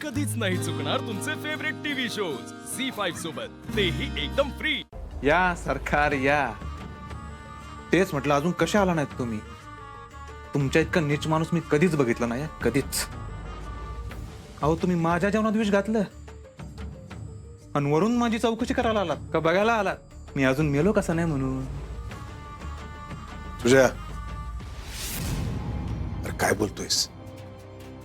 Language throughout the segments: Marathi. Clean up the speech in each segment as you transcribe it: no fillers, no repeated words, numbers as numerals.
कधीच नाही चुकणार तुमचे फेवरेट टीव्ही शोज झी5 सोबत, तेही एकदम फ्री। या सरकार या। तेच म्हटलं, अजून कसे आला नाहीत तुम्ही? तुमच्या इतका नीच माणूस मी कधीच बघितला नाही, कधीच। अहो, तुम्ही माझ्या जेवणात विष घातलं आणि वरून माझी चौकशी करायला आलात का बघायला आलात मी अजून मेलो कसा नाही म्हणून? तुझ्या अरे काय बोलतोयस?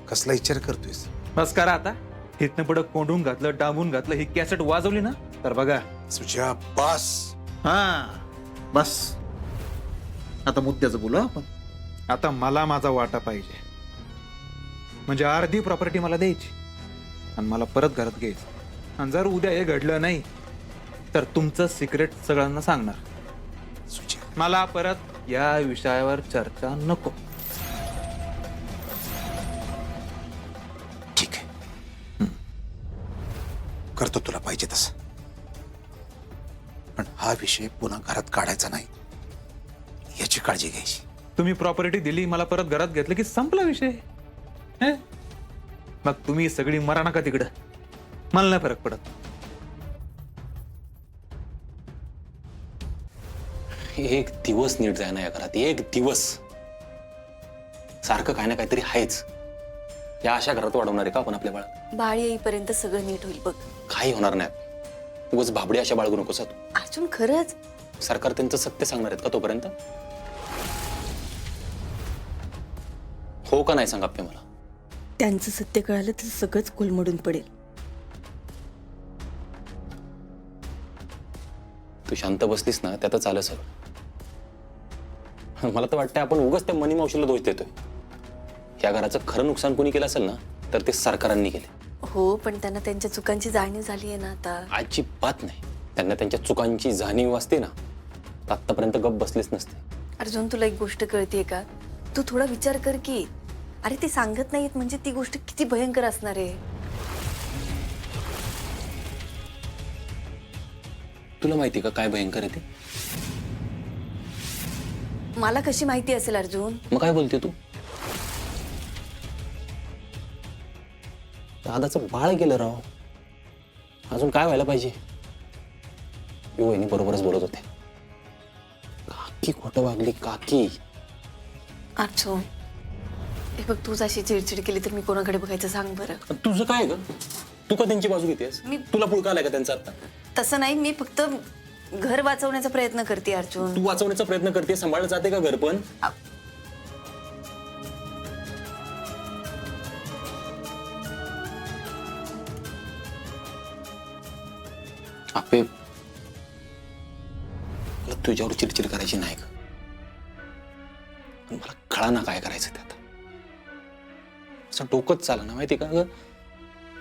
कसला विचार करतोयस? बस करा आता। इथनं पुढं कोंडून घातलं, डांबून घातलं, ही कॅसेट वाजवली ना तर बघा। तुझ्या बस। हा बस, आता मुद्द्याचं बोलू आपण। आता मला माझा वाटा पाहिजे, म्हणजे अर्धी प्रॉपर्टी मला द्यायची आणि मला परत घरात घ्यायचं। आणि जर उद्या हे घडलं नाही तर तुमचं सिक्रेट सगळ्यांना सांगणार। सुजय, मला परत या विषयावर चर्चा नको। ठीक आहे, करतो तुला पाहिजे तसं, पण हा विषय पुन्हा घरात काढायचा नाही याची काळजी घ्यायची। तुम्ही प्रॉपर्टी दिली, मला परत घरात घेतलं की संपला विषय। हे? मग तुम्ही सगळी मरा नका तिकडं, मला नाही फरक पडत। एक दिवस नीट जाय ना या घरात, एक दिवस। सारखं काय ना काहीतरी आहेच। या अशा घरात वाढवणार आहे का आपण आपल्या बाळात? बाळ येईपर्यंत सगळं नीट होईल बघ। काही होणार नाही। उगाच भाबडी अशा बाळगू नकोस तू। अर्जुन, खरंच सरकार त्यांचं सत्य सांगणार आहेत का तोपर्यंत? हो का नाही सांग आपले मला। त्यांचं सत्य कळालं तर सगळंच कोलमडून पडेल। तू शांत बसलीस ना त्यातच आलं सगळं। मला तर वाटतं आपण उगाच त्या मनी मावशीला दोष देतोय। या घराचं खरं नुकसान कोणी केलं असेल ना तर ते सरकारांनी केले। हो, पण त्यांना त्यांच्या चुकांची जाणीव झाली आहे ना आता। अजिबात नाही। त्यांना त्यांच्या चुकांची जाणीव असते ना तर आतापर्यंत गप्प बसलेच नसते। अर्जुन, तुला एक गोष्ट कळतेय का? तू थोडा विचार कर की, अरे ते सांगत नाहीत म्हणजे ती गोष्ट किती भयंकर असणार आहे। तुला माहिती का काय भयंकर आहे ते? मला कशी माहिती असेल अर्जुन? मग काय बोलते तू? दादाचं बाळ गेलं राव, अजून काय व्हायला पाहिजे? वहिनी बरोबरच बोलत होते। काकी खोटं वागली, काकी। अर्जुन, हे बघ, तूच अशी चिडचिड केली तर मी कोणाकडे बघायचं सांग बरं? तुझं काय ग? तू का त्यांची बाजू घेतेस? तुला पुळका आलाय का त्यांचा आता? तसं नाही, मी फक्त घर वाचवण्याचा प्रयत्न करते अर्जुन। तू वाचवण्याचा प्रयत्न करते, सांभाळलं जाते का घर पण? आपे, मला तुझ्यावर चिडचिड करायची नाही का? मला कळा ना काय करायचं ते आता। असं डोकंच चाला ना, माहिती का ग?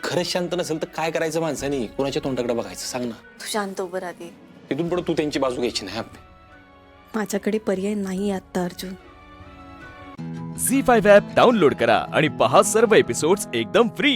खरंच शांत नसेल तर काय करायचं माणसाने? कोणाच्या तोंडाकडे बघायचं सांग ना? तू शांत उभं राहते। तिथून पुढे तू त्यांची बाजू घ्यायची नाही आपे। माझ्याकडे पर्याय नाही आता अर्जुन। झी5 ॲप डाउनलोड करा आणि पहा सर्व एपिसोड्स एकदम फ्री।